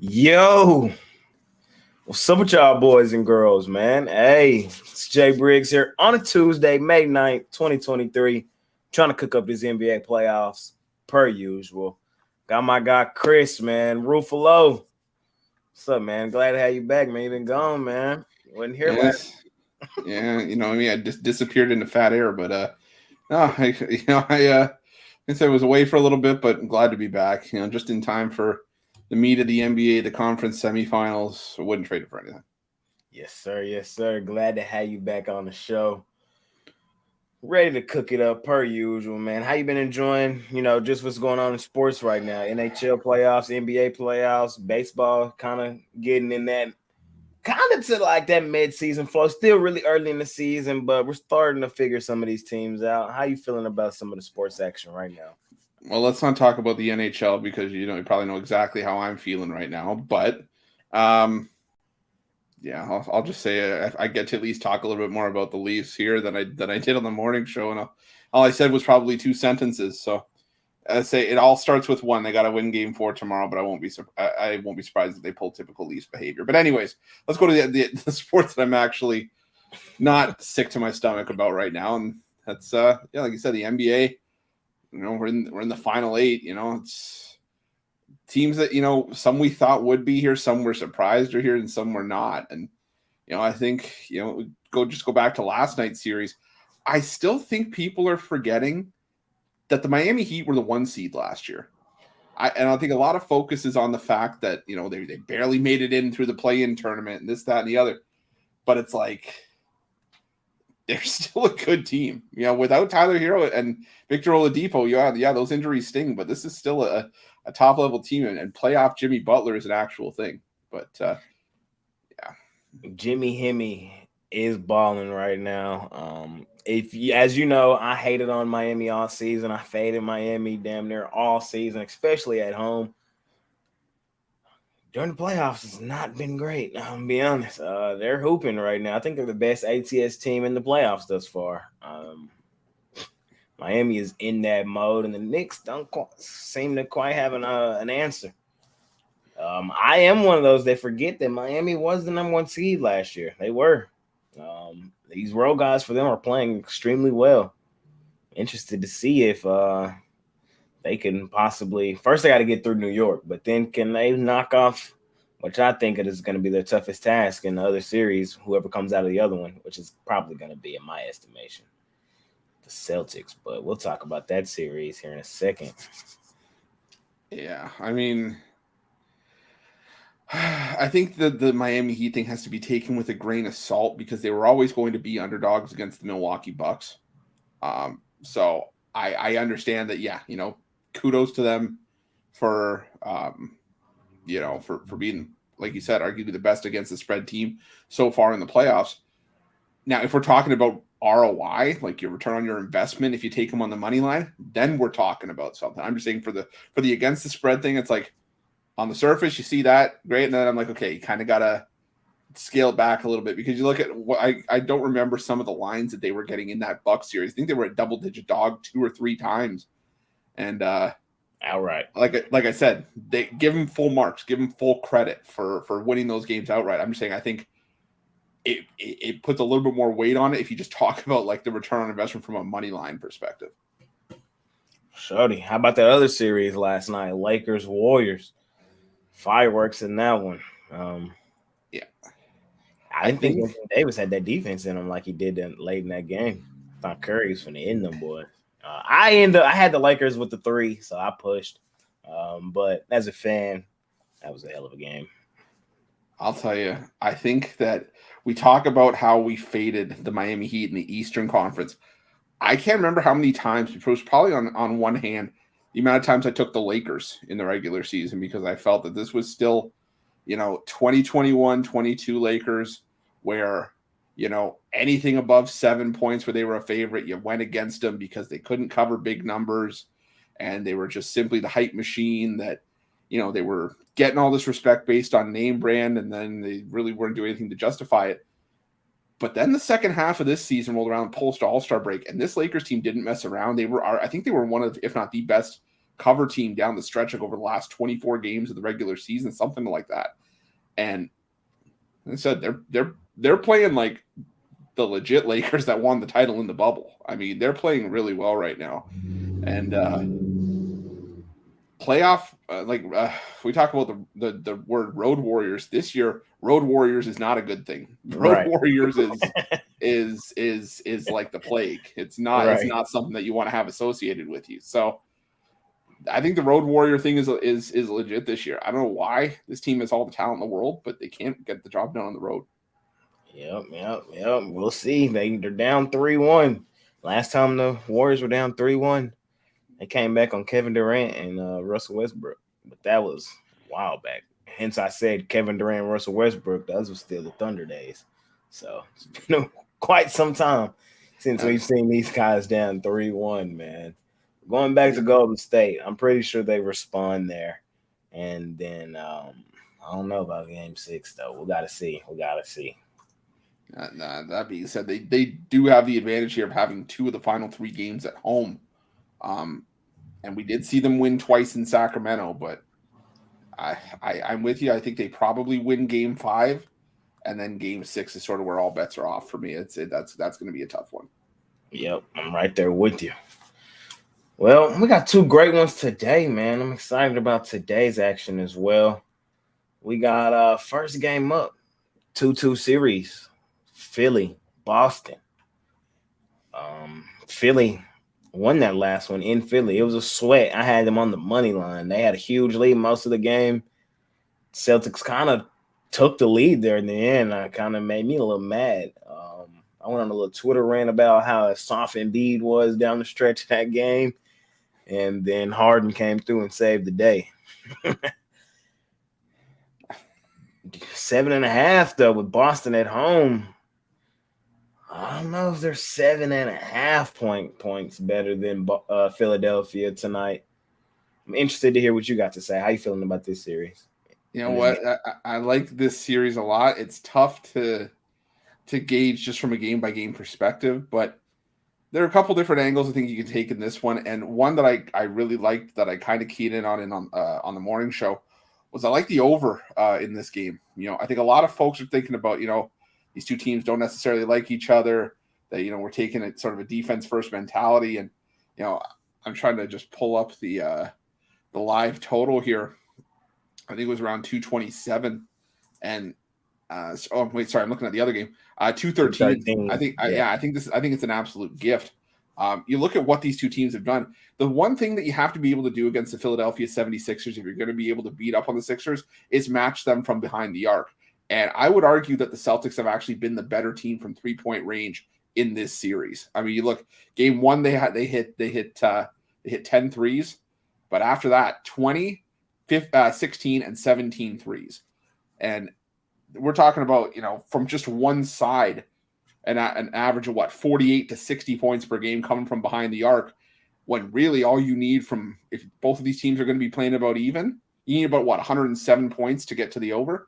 Yo, what's up with y'all boys and girls, man? Hey, it's Jay Briggs here on a Tuesday, May 9th, 2023. Trying to cook up these NBA playoffs per usual. Got my guy Chris, man. Ruffalo. What's up, man? Glad to have you back, man. You been gone, man. You wasn't here last. Yeah, I just disappeared into fat air, but I guess I was away for a little bit, but I'm glad to be back. Just in time for the meat of the NBA, the conference semifinals. I wouldn't trade it for anything. Yes, sir. Yes, sir. Glad to have you back on the show. Ready to cook it up per usual, man. How you been enjoying, just what's going on in sports right now? NHL playoffs, NBA playoffs, baseball kind of getting in that kind of to like that mid-season flow. Still really early in the season, but we're starting to figure some of these teams out. How you feeling about some of the sports action right now? Well, let's not talk about the NHL because you probably know exactly how I'm feeling right now. But yeah, I'll just say I get to at least talk a little bit more about the Leafs here than I did on the morning show, and all I said was probably two sentences. So I say it all starts with one. They got to win Game 4 tomorrow, but I won't be surprised if they pull typical Leafs behavior. But anyways, let's go to the sports that I'm actually not sick to my stomach about right now, and that's like you said, the NBA. We're in the final 8. It's teams that some we thought would be here, some were surprised are here, and some were not. And I think go back to last night's series. I still think people are forgetting that the Miami Heat were the 1 seed last year. I think a lot of focus is on the fact that they barely made it in through the play-in tournament and this, that, and the other. But it's like they're still a good team. Without Tyler Hero and Victor Oladipo, yeah, those injuries sting, but this is still a top level team, and playoff Jimmy Butler is an actual thing. But yeah, Jimmy Hemi is balling right now. As you know, I hated on Miami all season. I faded Miami damn near all season, especially at home. During the playoffs, it's not been great. I'm gonna be honest. They're hooping right now. I think they're the best ATS team in the playoffs thus far. Miami is in that mode, and the Knicks don't seem to quite have an answer. I am one of those that forget that Miami was the number 1 seed last year. They were. These road guys for them are playing extremely well. Interested to see if they can possibly first they got to get through New York, but then can they knock off, which I think it is going to be their toughest task in the other series, whoever comes out of the other one, which is probably going to be, in my estimation, the Celtics. But we'll talk about that series here in a second. Yeah, I mean, I think the Miami Heat thing has to be taken with a grain of salt because they were always going to be underdogs against the Milwaukee Bucks. So I understand that, kudos to them for for being, like you said, arguably the best against the spread team so far in the playoffs. Now, if we're talking about ROI, like your return on your investment, if you take them on the money line, then we're talking about something. I'm just saying for the against the spread thing, it's like on the surface you see that great, and then I'm like, okay, you kind of gotta scale back a little bit because you look at what I don't remember some of the lines that they were getting in that Bucks series. I think they were a double-digit dog 2 or 3 times, and outright. Like I said, they give them full marks, give them full credit for winning those games outright. I'm just saying, I think it puts a little bit more weight on it if you just talk about like the return on investment from a money line perspective. Shorty, how about that other series last night? Lakers Warriors, fireworks in that one. Yeah, I didn't think Anthony Davis had that defense in him like he did late in that game. I thought Curry was going to end them, boy. I had the Lakers with the 3, so I pushed. But as a fan, that was a hell of a game. I'll tell you, I think that we talk about how we faded the Miami Heat in the Eastern Conference. I can't remember how many times. It was probably on one hand the amount of times I took the Lakers in the regular season because I felt that this was still, 2021-22 Lakers where, anything above 7 points where they were a favorite, you went against them because they couldn't cover big numbers and they were just simply the hype machine that, they were getting all this respect based on name brand, and then they really weren't doing anything to justify it. But then the second half of this season rolled around post All-Star break, and this Lakers team didn't mess around. I think they were one of, if not the best cover team down the stretch over the last 24 games of the regular season, something like that. And like I said, they're playing like the legit Lakers that won the title in the bubble. I mean, they're playing really well right now. And playoff, we talk about the word road warriors this year. Road warriors is not a good thing. Road warriors is like the plague. It's not something that you want to have associated with you. So I think the road warrior thing is legit this year. I don't know why this team has all the talent in the world, but they can't get the job done on the road. Yep. We'll see. They're down 3-1. Last time the Warriors were down 3-1, they came back on Kevin Durant and Russell Westbrook. But that was a while back. Hence, I said Kevin Durant and Russell Westbrook. Those were still the Thunder days. So it's been quite some time since we've seen these guys down 3-1, man. Going back to Golden State, I'm pretty sure they respond there. And then I don't know about Game 6, though. We got to see. That being said, they do have the advantage here of having 2 of the final 3 games at home. And we did see them win twice in Sacramento, but I'm with you. I think they probably win Game 5, and then Game 6 is sort of where all bets are off for me. That's going to be a tough one. Yep, I'm right there with you. Well, we got 2 great ones today, man. I'm excited about today's action as well. We got first game up, 2-2 series, Philly, Boston. Philly won that last one in Philly. It was a sweat. I had them on the money line. They had a huge lead most of the game. Celtics kind of took the lead there in the end. It kind of made me a little mad. I went on a little Twitter rant about how soft Embiid was down the stretch of that game. And then Harden came through and saved the day. 7.5, though, with Boston at home. I don't know if they're 7.5 points better than Philadelphia tonight. I'm interested to hear what you got to say. How you feeling about this series? You know what? I like this series a lot. It's tough to gauge just from a game-by-game perspective, but there are a couple different angles I think you can take in this one. And one that I really liked that I kind of keyed in on the morning show was I like the over in this game. You know, I think a lot of folks are thinking about, you know, these 2 teams don't necessarily like each other, that, you know, we're taking it sort of a defense first mentality. And, you know, I'm trying to just pull up the live total here. I think it was around 227. And I'm looking at the other game. 213. I think it's an absolute gift. You look at what these 2 teams have done. The one thing that you have to be able to do against the Philadelphia 76ers, if you're going to be able to beat up on the Sixers, is match them from behind the arc. And I would argue that the Celtics have actually been the better team from 3-point range in this series. I mean, you look, game 1, they hit 10 threes, but after that, 20, 16, and 17 threes. And we're talking about, you know, from just one side, an average of 48 to 60 points per game coming from behind the arc, when really all you need from, if both of these teams are going to be playing about even, you need about 107 points to get to the over,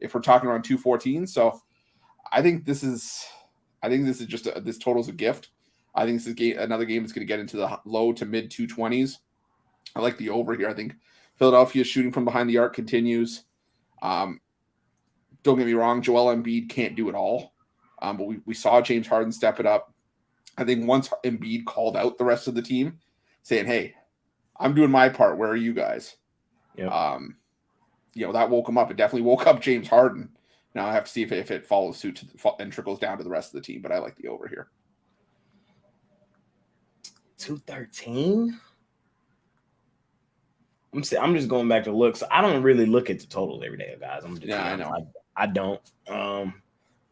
if we're talking around 214. So I think this is just this total's a gift. I think this is another game that's going to get into the low to mid 220s. I like the over here. I think Philadelphia's shooting from behind the arc continues. Don't get me wrong, Joel Embiid can't do it all. But we saw James Harden step it up. I think once Embiid called out the rest of the team, saying, "Hey, I'm doing my part. Where are you guys?" Yep. You know, that woke him up. It definitely woke up James Harden. Now I have to see if it follows suit and trickles down to the rest of the team. But I like the over here. 213. I'm just going back to look. So I don't really look at the totals every day, guys. I know. I don't.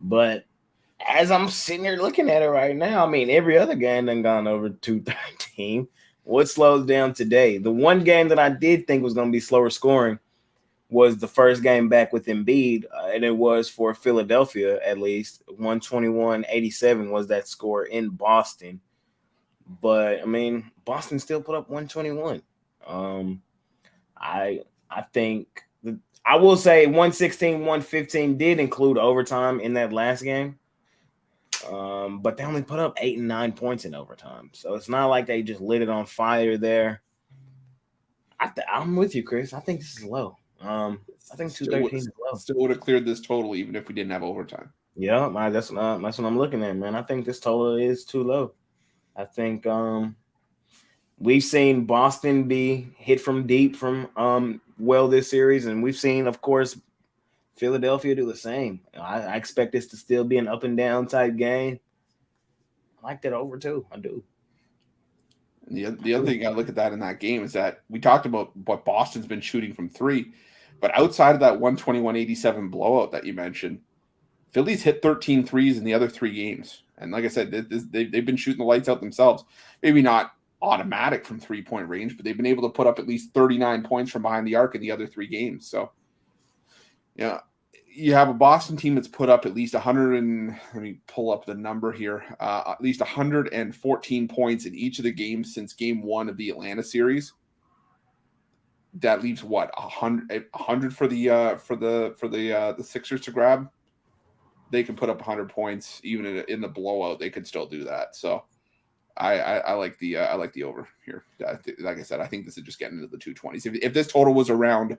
But as I'm sitting here looking at it right now, I mean, every other game done gone over 213. What slows down today? The one game that I did think was going to be slower scoring was the first game back with Embiid, and it was for Philadelphia at least. 121-87 was that score in Boston. But, I mean, Boston still put up 121. I think I will say 116-115 did include overtime in that last game. But they only put up 8 and 9 points in overtime. So it's not like they just lit it on fire there. I'm with you, Chris. I think this is low. I think 213 is low. Still would have cleared this total even if we didn't have overtime. Yeah, that's what I'm looking at, man. I think this total is too low. I think we've seen Boston be hit from deep from this series, and we've seen, of course, Philadelphia do the same. I expect this to still be an up and down type game. I like that over too. I do. The other thing I look at that in that game is that we talked about what Boston's been shooting from three, but outside of that 121-87 blowout that you mentioned, Philly's hit 13 threes in the other three games. And like I said, they've been shooting the lights out themselves. Maybe not automatic from 3-point range, but they've been able to put up at least 39 points from behind the arc in the other three games. So, yeah, you have a Boston team that's put up at least 100 and let me pull up the number here, at least 114 points in each of the games since game one of the Atlanta series. That leaves what 100 for the Sixers to grab. They can put up 100 points even in the blowout. They could still do that. So I like the over here. Like I said, I think this is just getting into the 220s. If this total was around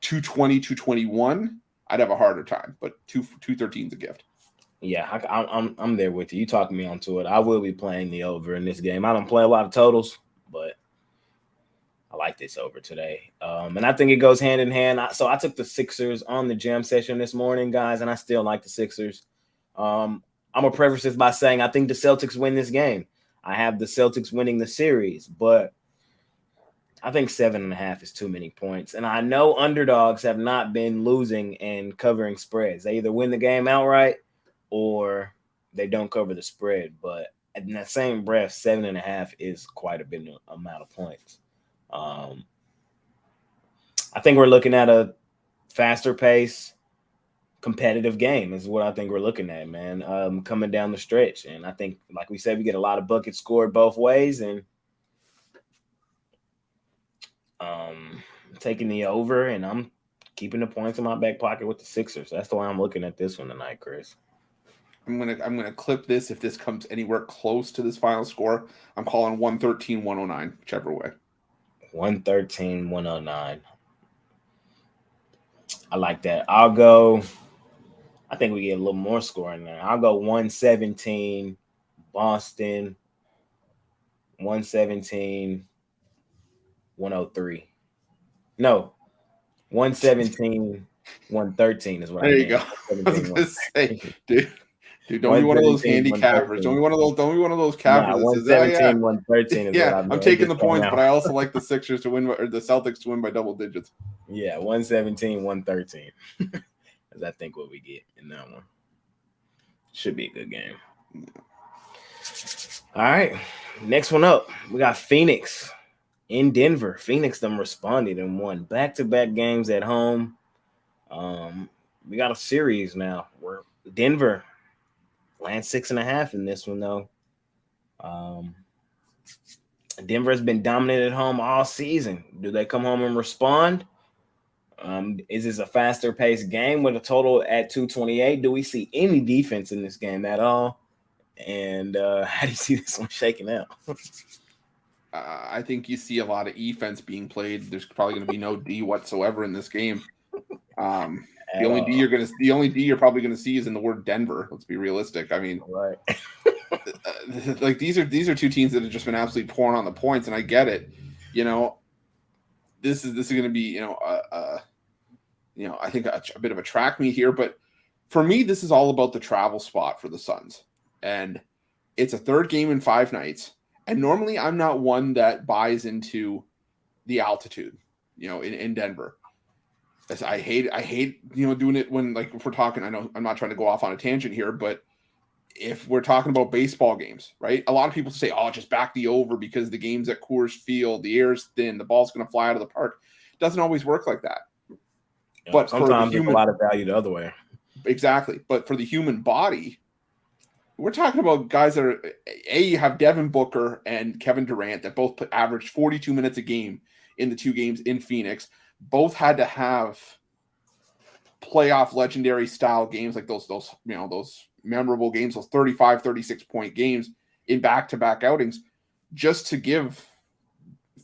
220, 221, I'd have a harder time. But 213 is a gift. Yeah, I'm there with you. You talked me onto it. I will be playing the over in this game. I don't play a lot of totals, but I like this over today. And I think it goes hand in hand. So I took the Sixers on the jam session this morning, guys, and I still like the Sixers. I'm going to preface this by saying I think the Celtics win this game. I have the Celtics winning the series, but I think 7.5 is too many points. And I know underdogs have not been losing and covering spreads. They either win the game outright or they don't cover the spread. But in that same breath, 7.5 is quite a bit amount of points. I think we're looking at a faster pace, competitive game is what I think we're looking at, man, coming down the stretch. And I think, like we said, we get a lot of buckets scored both ways, and taking the over, and I'm keeping the points in my back pocket with the Sixers. That's the way I'm looking at this one tonight, Chris. I'm gonna clip this if this comes anywhere close to this final score. I'm calling 113-109, whichever way. 113-109. I like that. I'll go. I think we get a little more scoring there. I'll go 117 Boston, 117-103. No, 117-113 is what I mean. There you go. I was gonna say, dude, don't be one of those handicappers. Don't be one of those cappers. 117-113 is yeah, what I mean. I'm taking the points, but I also like the Sixers to win, or the Celtics to win by double digits. Yeah, 117-113. Is I think what we get in that one. Should be a good game. All right, next one up, we got Phoenix in Denver. Phoenix them responded and won back-to-back games at home. We got a series now where Denver lands 6.5 in this one, though. Denver has been dominant at home all season. Do they come home and respond? Is this a faster paced game with a total at 228? Do we see any defense in this game at all? And how do you see this one shaking out? I think you see a lot of offense being played. There's probably going to be no D whatsoever in this game. The only D you're probably going to see is in the word Denver. Let's be realistic. I mean, right. Like these are two teams that have just been absolutely pouring on the points, and I get it. This is going to be I think a bit of a track meet here, but for me, this is all about the travel spot for the Suns, and it's a third game in 5 nights. And normally, I'm not one that buys into the altitude, in Denver. As I hate doing it when, like, if we're talking. I know I'm not trying to go off on a tangent here, but if we're talking about baseball games, right? A lot of people say, "Oh, just back the over because the game's at Coors Field, the air's thin, the ball's going to fly out of the park." It doesn't always work like that. Yeah, but sometimes there's a lot of value the other way. Exactly. But for the human body, we're talking about guys that are you have Devin Booker and Kevin Durant that both averaged 42 minutes a game in the 2 games in Phoenix. Both had to have playoff legendary style games like those memorable games, those 35, 36 point games in back-to-back outings, just to give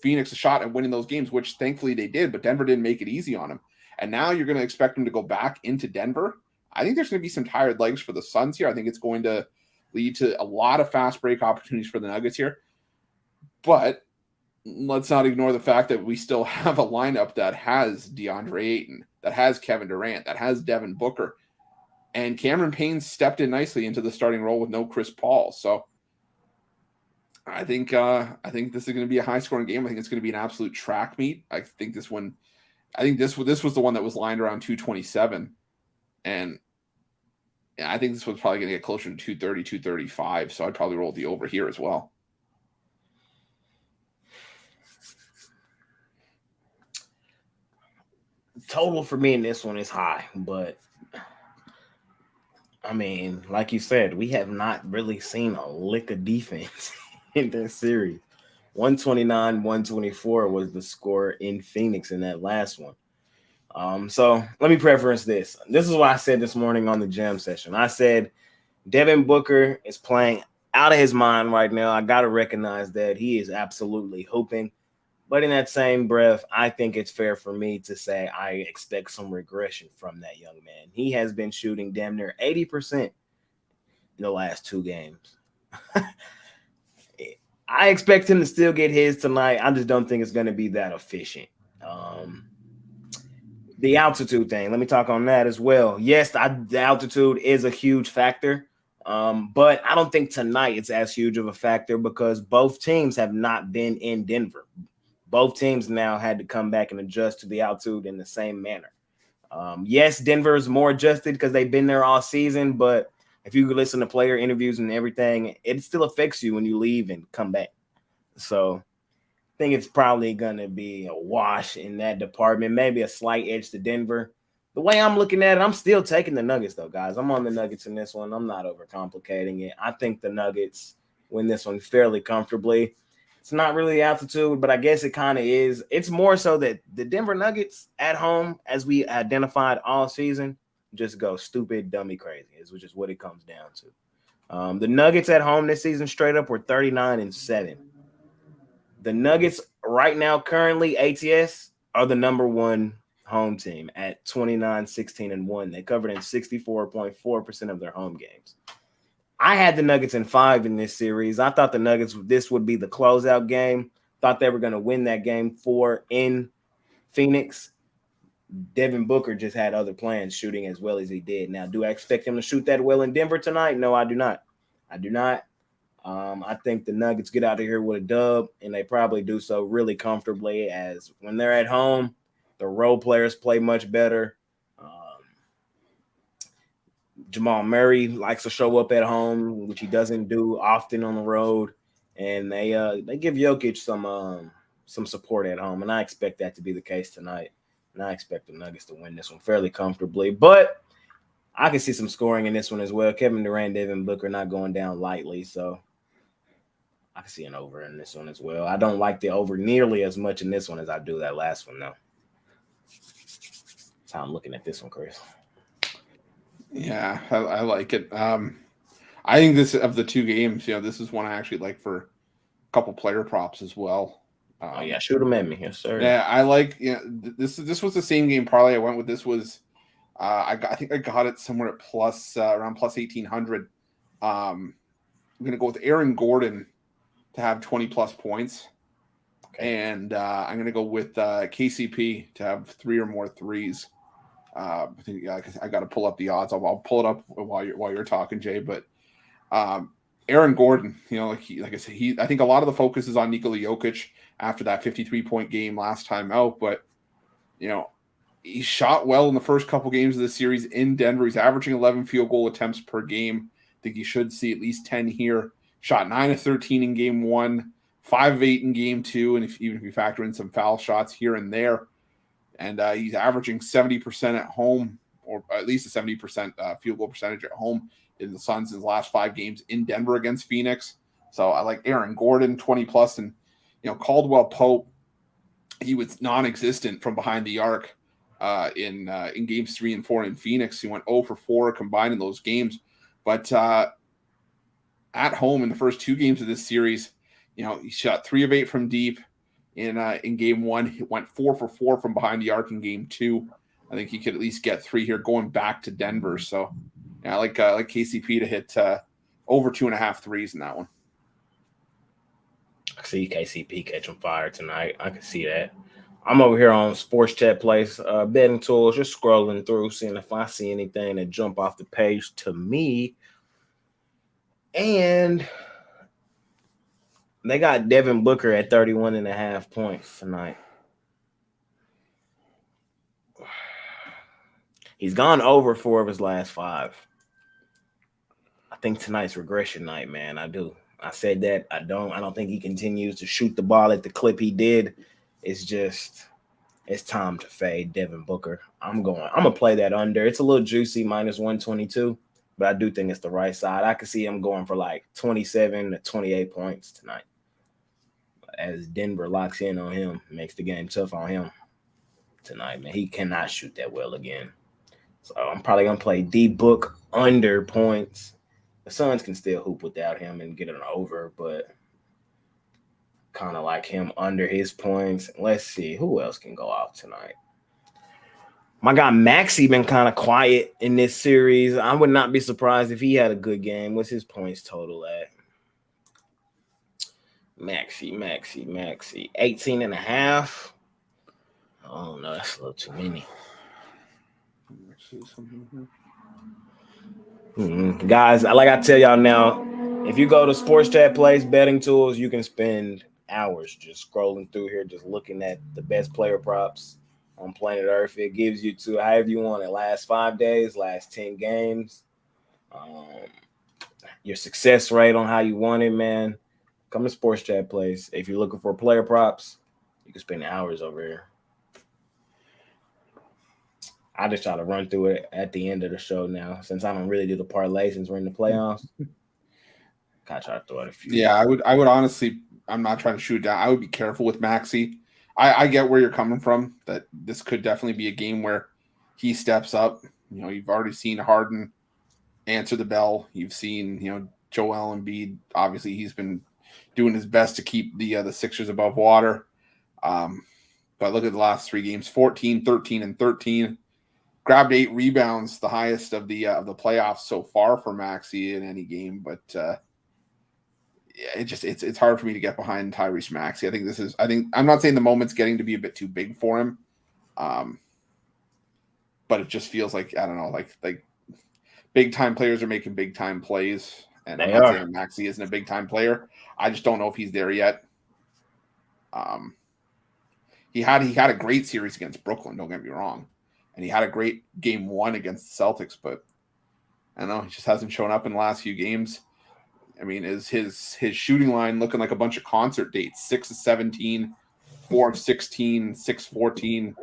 Phoenix a shot at winning those games, which thankfully they did, but Denver didn't make it easy on them. And now you're going to expect them to go back into Denver. I think there's going to be some tired legs for the Suns here. I think it's going to lead to a lot of fast break opportunities for the Nuggets here. But let's not ignore the fact that we still have a lineup that has DeAndre Ayton, that has Kevin Durant, that has Devin Booker. And Cameron Payne stepped in nicely into the starting role with no Chris Paul. So I think this is going to be a high-scoring game. I think it's going to be an absolute track meet. I think this was the one that was lined around 227. And I think this was probably going to get closer to 230, 235. So I'd probably roll the over here as well. Total for me in this one is high, but I mean, like you said, we have not really seen a lick of defense in this series. 129-124 was the score in Phoenix in that last one. So let me preference this. This is what I said this morning on the jam session. I said Devin Booker is playing out of his mind right now. I got to recognize that he is absolutely hooping. But in that same breath, I think it's fair for me to say I expect some regression from that young man. He has been shooting damn near 80% in the last 2 games. I expect him to still get his tonight. I just don't think it's going to be that efficient. The altitude thing, let me talk on that as well. Yes, the altitude is a huge factor, but I don't think tonight it's as huge of a factor because both teams have not been in Denver. Both teams now had to come back and adjust to the altitude in the same manner. Yes, Denver is more adjusted because they've been there all season, but if you listen to player interviews and everything, it still affects you when you leave and come back. So I think it's probably going to be a wash in that department, maybe a slight edge to Denver. The way I'm looking at it, I'm still taking the Nuggets, though, guys. I'm on the Nuggets in this one. I'm not overcomplicating it. I think the Nuggets win this one fairly comfortably. It's not really altitude, but I guess it kind of is. It's more so that the Denver Nuggets at home, as we identified all season, just go stupid, dummy, crazy, which is what it comes down to. The Nuggets at home this season straight up were 39-7. The Nuggets right now, currently ATS, are the number 1 home team at 29-16-1. They covered in 64.4% of their home games. I had the Nuggets in 5 in this series. I thought the Nuggets, this would be the closeout game. Thought they were going to win that game 4 in Phoenix. Devin Booker just had other plans shooting as well as he did. Now, do I expect him to shoot that well in Denver tonight? No, I do not. I think the Nuggets get out of here with a dub, and they probably do so really comfortably as when they're at home, the role players play much better. Jamal Murray likes to show up at home, which he doesn't do often on the road, and they give Jokic some support at home, and I expect that to be the case tonight. And I expect the Nuggets to win this one fairly comfortably, but I can see some scoring in this one as well. Kevin Durant, Devin Booker not going down lightly, so I can see an over in this one as well. I don't like the over nearly as much in this one as I do that last one, though. That's how I'm looking at this one, Chris. Yeah, I like it. I think this of the 2 games, this is one I actually like for a couple player props as well. Shoot them at me, yes, sir. Yeah, I like. This was the same game parlay I went with. This was, I think I got it somewhere at around plus 1,800. I'm gonna go with Aaron Gordon to have 20 plus points, and I'm gonna go with KCP to have 3 or more threes. I think I got to pull up the odds. I'll pull it up while you're talking, Jay. But Aaron Gordon, like I said, I think a lot of the focus is on Nikola Jokic after that 53-point game last time out. But he shot well in the first couple games of the series in Denver. He's averaging 11 field goal attempts per game. I think he should see at least 10 here. Shot 9 of 13 in game 1, 5 of 8 in game 2, and even if you factor in some foul shots here and there. And he's averaging 70% at home, or at least a 70% field goal percentage at home in the Suns in the last 5 games in Denver against Phoenix. So I like Aaron Gordon, 20 plus, and Caldwell Pope. He was non-existent from behind the arc in games 3 and 4 in Phoenix. He went 0 for 4 combined in those games, but at home in the first 2 games of this series, he shot 3 of 8 from deep. in game one. He went 4 for 4 from behind the arc in game two. I think he could at least get 3 here going back to Denver. So yeah, I like KCP to hit over 2.5 threes in that one. I see KCP catching fire tonight. I can see that. I'm over here on Sports Chat Place, betting tools, just scrolling through, seeing if I see anything that jump off the page to me. And they got Devin Booker at 31.5 points tonight. He's gone over 4 of his last 5. I think tonight's regression night, man. I do. I said that. I don't think he continues to shoot the ball at the clip he did. It's just, it's time to fade Devin Booker. I'm gonna play that under. It's a little juicy, minus 122, but I do think it's the right side. I could see him going for like 27 to 28 points tonight. As Denver locks in on him, makes the game tough on him tonight, man. He cannot shoot that well again. So I'm probably gonna play D-Book under points. The Suns can still hoop without him and get an over, but kind of like him under his points. Let's see who else can go out tonight. My guy Maxey been kind of quiet in this series. I would not be surprised if he had a good game. What's his points total at? Maxey. 18.5. Oh no, that's a little too many. Guys, like I tell y'all now, if you go to Sports Chat Place betting tools, you can spend hours just scrolling through here, just looking at the best player props on planet Earth. It gives you to however you want it, last 5 days, last 10 games, your success rate on how you want it, man. Come to Sports Chat Place. If you're looking for player props, you can spend hours over here. I just try to run through it at the end of the show now, since I don't really do the parlays since we're in the playoffs. I try to throw out a few. Yeah, I would honestly, I'm not trying to shoot down. I would be careful with Maxey. I get where you're coming from, that this could definitely be a game where he steps up. You know, you've already seen Harden answer the bell. You've seen, Joel Embiid. Obviously, he's been doing his best to keep the Sixers above water. But look at the last 3 games, 14, 13, and 13. Grabbed 8 rebounds, the highest of the playoffs so far for Maxey in any game. But it's hard for me to get behind Tyrese Maxey. I think I'm not saying the moment's getting to be a bit too big for him, but it just feels like, I don't know, like big time players are making big time plays, and I'm not saying Maxey isn't a big time player. I just don't know if he's there yet. He had a great series against Brooklyn. Don't get me wrong. And he had a great game 1 against the Celtics, but I don't know, he just hasn't shown up in the last few games. I mean, is his shooting line looking like a bunch of concert dates? 6 of 17, 4 of 16, 6 14.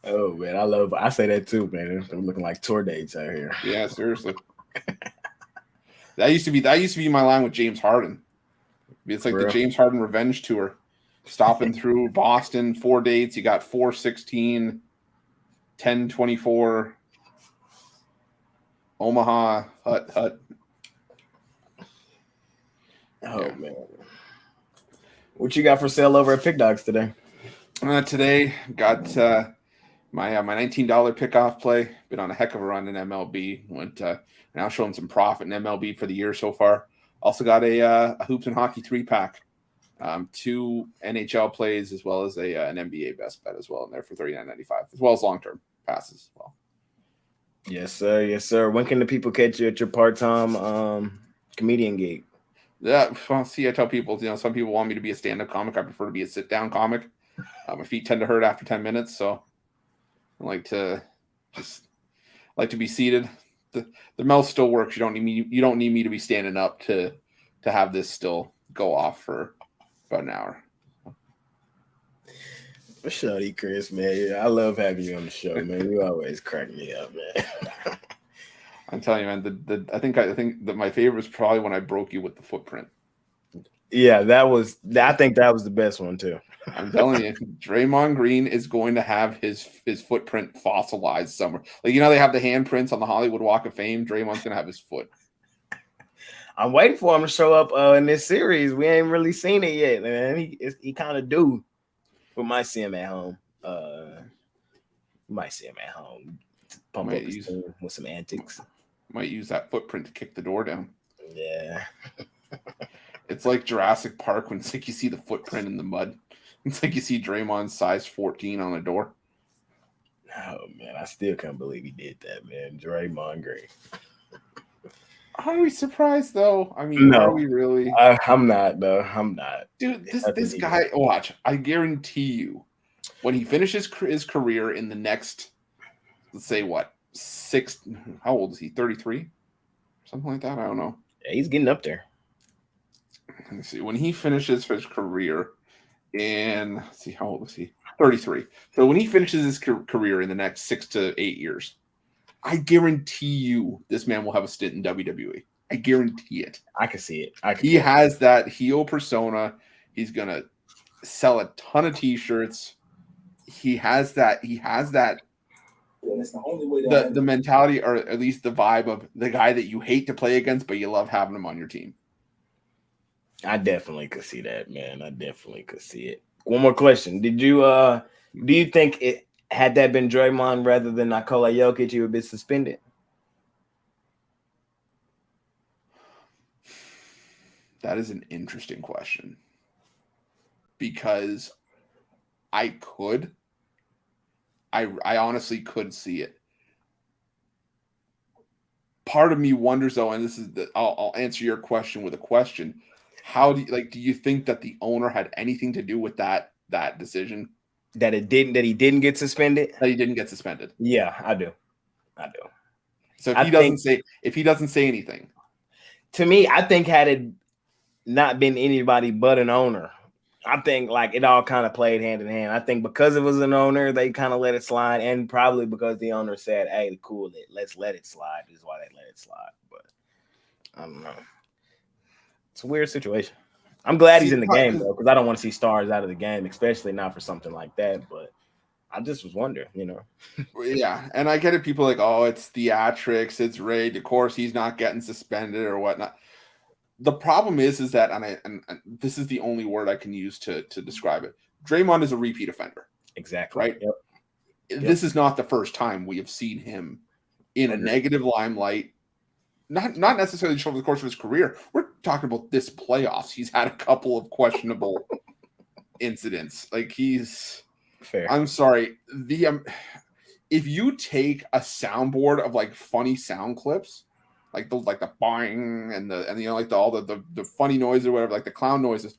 Oh man, I say that too, man. They're looking like tour dates out here. Yeah, seriously. That used to be my line with James Harden. It's like the James Harden revenge tour. Stopping through Boston, 4 dates. You got 4-16, 10-24, Omaha, Hut. Oh, yeah. Man. What you got for sale over at Pickdawgz today? Today, got my $19 pick-off play. Been on a heck of a run in MLB. Went now showing some profit in MLB for the year so far. Also got a Hoops and Hockey 3-pack. 2 NHL plays as well as an NBA best bet as well in there for $39.95, as well as long-term passes as well. Yes, sir. When can the people catch you at your part-time comedian gig? Yeah, well, see, I tell people, some people want me to be a stand-up comic. I prefer to be a sit-down comic. My feet tend to hurt after 10 minutes, so I like to be seated. The mouth still works. You don't need me to be standing up to have this still go off for about an hour. For sure, Chris, man. I love having you on the show, man. You always crack me up, man. I'm telling you, man. I think that my favorite was probably when I broke you with the footprint. Yeah, I think that was the best one too. I'm telling you, Draymond Green is going to have his footprint fossilized somewhere. Like, they have the handprints on the Hollywood Walk of Fame. Draymond's going to have his foot. I'm waiting for him to show up in this series. We ain't really seen it yet, man. He kind of do. We might see him at home. We might see him at home. Pump up his team with some antics. Might use that footprint to kick the door down. Yeah. It's like Jurassic Park when it's like you see the footprint in the mud. It's like you see Draymond's size 14 on a door. Oh, man. I still can't believe he did that, man. Draymond Green. Are we surprised, though? I mean, no, are we really? I'm not, though. I'm not. Dude, this guy, watch. I guarantee you, when he finishes his career in the next, let's say, what, how old is he? 33? Something like that? I don't know. Yeah, he's getting up there. Let me see. When he finishes his career in, let's see, how old was he? 33. So when he finishes his career in the next 6 to 8 years, I guarantee you this man will have a stint in WWE. I guarantee it. I can see it. He has that heel persona. He's going to sell a ton of T-shirts. He has that. The mentality, or at least the vibe of the guy that you hate to play against, but you love having him on your team. I definitely could see that, man. I definitely could see it. One more question. Do you think it had that been Draymond rather than Nikola Jokic, he would have been suspended? That is an interesting question. Because I honestly could see it. Part of me wonders, though, and this is I'll answer your question with a question. How do you think that the owner had anything to do with that decision? That he didn't get suspended? That he didn't get suspended. Yeah, I do. So if he doesn't say anything. To me, I think had it not been anybody but an owner, I think it all kind of played hand in hand. I think because it was an owner, they kind of let it slide, and probably because the owner said, "Hey, cool it, let's let it slide," is why they let it slide. But I don't know. It's a weird situation. I'm glad he's in the game, though, because I don't want to see stars out of the game, especially not for something like that. But I just was wondering, Yeah, and I get it. People are like, oh, it's theatrics, it's rigged. Of course, he's not getting suspended or whatnot. The problem is that, and this is the only word I can use to describe it. Draymond is a repeat offender. Exactly. Right? Yep. This is not the first time we have seen him in a negative limelight. Not necessarily over the course of his career. We're talking about this playoffs. He's had a couple of questionable incidents. He's fair. I'm sorry. If you take a soundboard of funny sound clips, the bang and all the funny noise or whatever, the clown noises,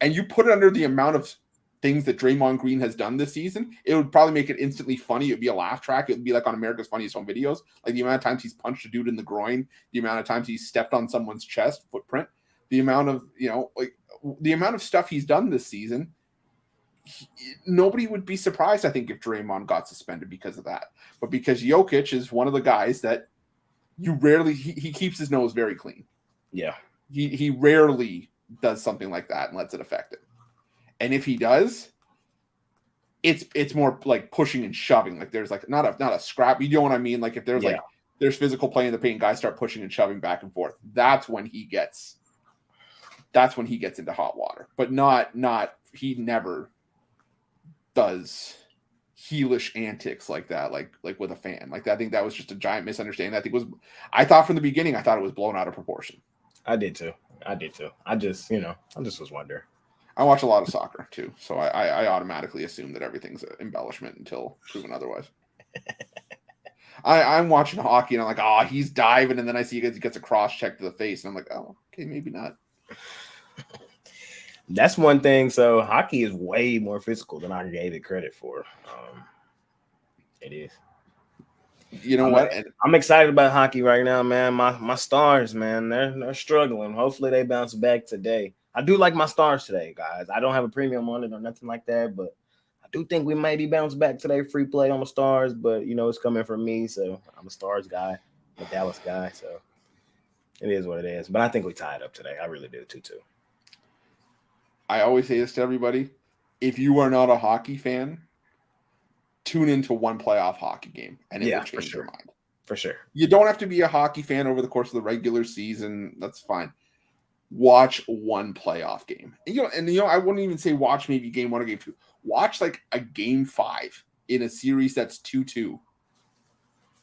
and you put it under the amount of things that Draymond Green has done this season, it would probably make it instantly funny. It would be a laugh track. It would be like on America's Funniest Home Videos, the amount of times he's punched a dude in the groin, the amount of times he's stepped on someone's chest, footprint, the amount of, the amount of stuff he's done this season. Nobody would be surprised, I think, if Draymond got suspended because of that. But because Jokic is one of the guys that you rarely, he keeps his nose very clean. Yeah. He rarely does something like that and lets it affect him. And if he does, it's more like pushing and shoving. There's not a scrap. You know what I mean? If there's there's physical play in the paint, guys start pushing and shoving back and forth. That's when he gets into hot water. But he never does heelish antics like that, like with a fan. I think that was just a giant misunderstanding. I thought from the beginning, it was blown out of proportion. I did too. I just was wondering. I watch a lot of soccer too, so I automatically assume that everything's an embellishment until proven otherwise. I'm watching hockey and I'm like, oh, he's diving, and then I see he gets a cross check to the face, and I'm like, oh, okay, maybe not. That's one thing. So hockey is way more physical than I gave it credit for. It is. You know what? I'm excited about hockey right now, man. My Stars, man, they're struggling. Hopefully they bounce back today. I do like my Stars today, guys. I don't have a premium on it or nothing like that, but I do think we maybe bounce back today. Free play on the Stars, but it's coming from me, so I'm a Stars guy, I'm a Dallas guy, so it is what it is. But I think we tied up today. I really do, 2-2. I always say this to everybody: if you are not a hockey fan, tune into one playoff hockey game, and it will change your mind. For sure. You don't have to be a hockey fan over the course of the regular season. That's fine. Watch one playoff game. And I wouldn't even say watch maybe game 1 or game 2. Watch like a game 5 in a series that's 2-2.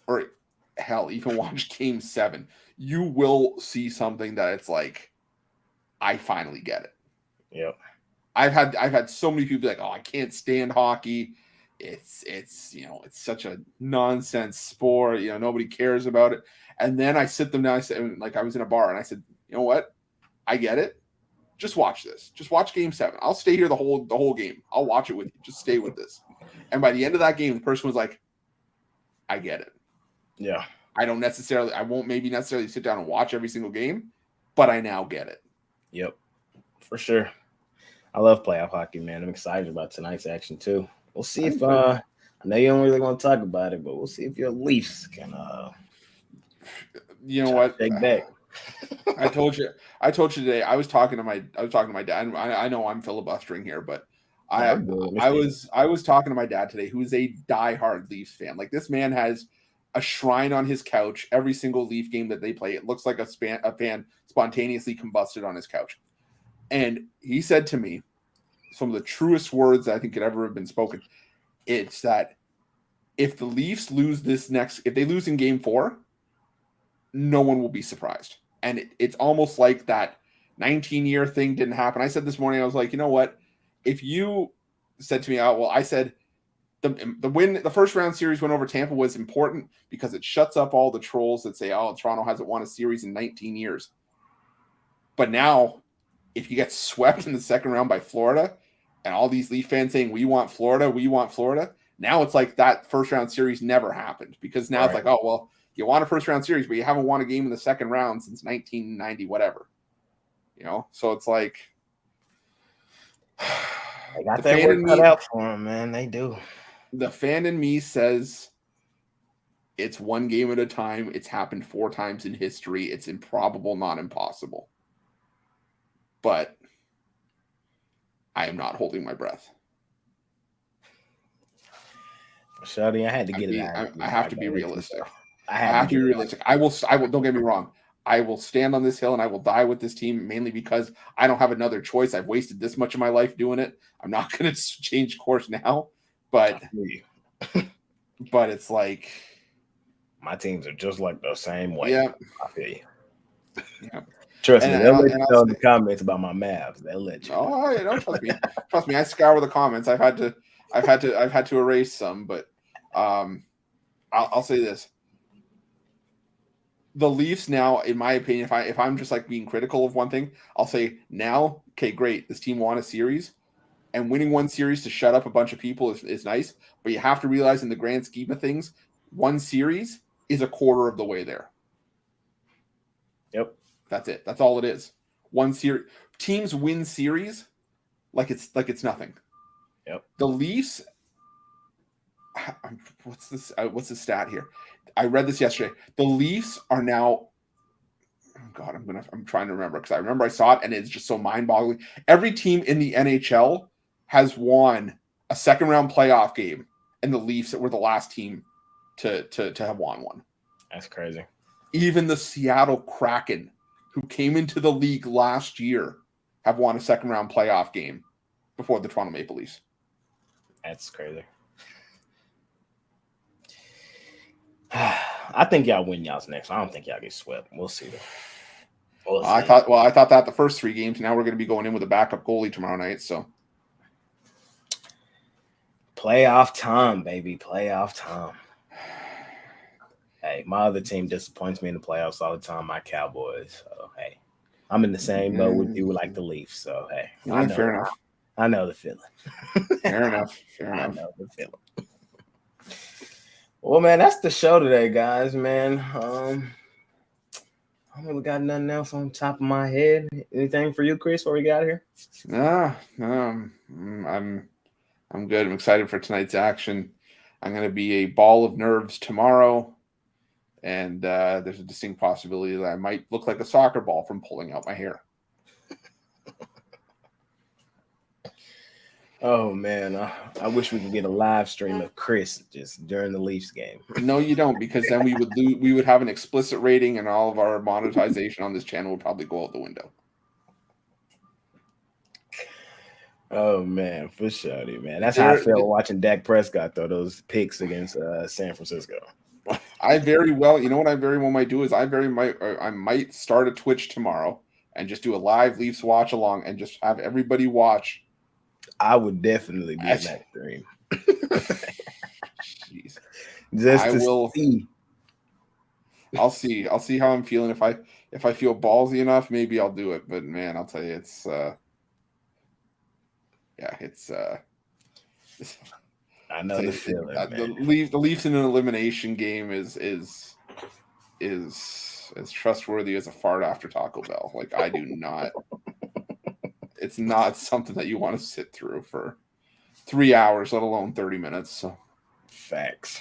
Or hell, even watch game 7. You will see something that it's like, I finally get it. Yep. I've had so many people be like, oh, I can't stand hockey. It's it's such a nonsense sport. Nobody cares about it. And then I sit them down. I said, like, I was in a bar and I said, you know what? I get it. Just watch this. Just watch game 7. I'll stay here the whole game. I'll watch it with you. Just stay with this. And by the end of that game, the person was like, I get it. Yeah. I won't maybe necessarily sit down and watch every single game, but I now get it. Yep. For sure. I love playoff hockey, man. I'm excited about tonight's action too. We'll see if I know you don't really want to talk about it, but we'll see if your Leafs can you know what? Take back. I told you today. I was talking to my dad. I know I'm filibustering here, but I was talking to my dad today, who is a diehard Leafs fan. Like, this man has a shrine on his couch every single Leaf game that they play. It looks like a fan spontaneously combusted on his couch. And he said to me some of the truest words I think could ever have been spoken. It's that if the Leafs lose if they lose in game 4, no one will be surprised. And it's almost like that 19-year thing didn't happen. I said this morning, I was like, you know what? If you said to me, I said the first round series win over Tampa was important because it shuts up all the trolls that say, oh, Toronto hasn't won a series in 19 years. But now, if you get swept in the second round by Florida and all these Leaf fans saying, we want Florida, now it's like that first round series never happened, because now It's like, oh, well, you won a first round series, but you haven't won a game in the second round since 1990, whatever. So it's like, they got their work cut out for them, man. They do. The fan in me says it's one game at a time. It's happened 4 times in history. It's improbable, not impossible. But I am not holding my breath. Shuddy, I had to get it out. I have to be realistic. I have to be realistic. I will. Don't get me wrong. I will stand on this hill and I will die with this team, mainly because I don't have another choice. I've wasted this much of my life doing it. I'm not going to change course now. But it's like, my teams are just like the same way. Yeah, I feel you. Yeah. Trust me, they'll let you know in the comments about my Mavs. They'll let you. Oh, yeah, don't trust me. Trust me, I scour the comments. I've had to erase some, but I'll say this: the Leafs now, in my opinion, if I'm just like being critical of one thing, I'll say now, okay, great, this team won a series, and winning one series to shut up a bunch of people is nice, but you have to realize in the grand scheme of things, one series is a quarter of the way there. Yep. That's it. That's all it is. One series. Teams win series like it's nothing. Yep. The Leafs. What's this? What's the stat here? I read this yesterday. The Leafs are now. Oh God, I'm trying to remember, because I remember I saw it and it's just so mind-boggling. Every team in the NHL has won a second round playoff game, and the Leafs were the last team to have won one. That's crazy. Even the Seattle Kraken, who came into the league last year, have won a second round playoff game before the Toronto Maple Leafs. That's crazy. I think y'all win y'all's next. I don't think y'all get swept. We'll see. I thought that the first 3 games. Now we're going to be going in with a backup goalie tomorrow night. So playoff time, baby. Playoff time. Hey, my other team disappoints me in the playoffs all the time, my Cowboys. So, hey, I'm in the same boat with you like the Leafs. So, hey. Fair enough. I know the feeling. Fair enough. I know the feeling. Well, man, that's the show today, guys, man. I don't really got nothing else on top of my head. Anything for you, Chris, before we got here? No, I'm good. I'm excited for tonight's action. I'm going to be a ball of nerves tomorrow. And there's a distinct possibility that I might look like a soccer ball from pulling out my hair. Oh man, I wish we could get a live stream of Chris just during the Leafs game. No, you don't, because then we would have an explicit rating, and all of our monetization on this channel would probably go out the window. Oh man, for sure, man. That's how I felt watching Dak Prescott throw those picks against San Francisco. I very well, you know what I very well might do is I might start a Twitch tomorrow and just do a live Leafs watch along and just have everybody watch. I would definitely be in that stream. Jeez. Just to see. I'll see how I'm feeling. If I feel ballsy enough, maybe I'll do it. But man, I'll tell you, it's I know the feeling. The Leafs in an elimination game is as trustworthy as a fart after Taco Bell. Like, I do not. It's not something that you want to sit through for 3 hours, let alone 30 minutes. So, facts.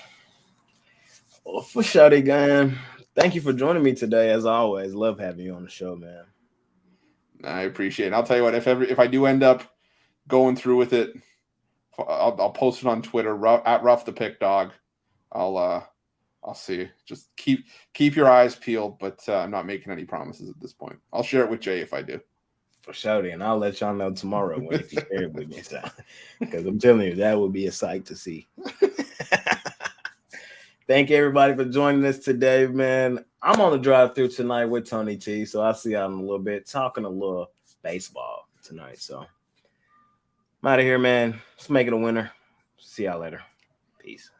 Well, for sure, gang. Thank you for joining me today. As always, love having you on the show, man. I appreciate it. And I'll tell you what, if I do end up going through with it, I'll post it on Twitter at Rough the Pick Dog. I'll see. Just keep your eyes peeled, but I'm not making any promises at this point. I'll share it with Jay if I do. For sure, and I'll let y'all know tomorrow when if you share it with me. Because I'm telling you, that would be a sight to see. Thank you, everybody, for joining us today, man. I'm on the drive-through tonight with Tony T, so I'll see y'all in a little bit, talking a little baseball tonight. So I'm out of here, man. Let's make it a winner. See y'all later. Peace.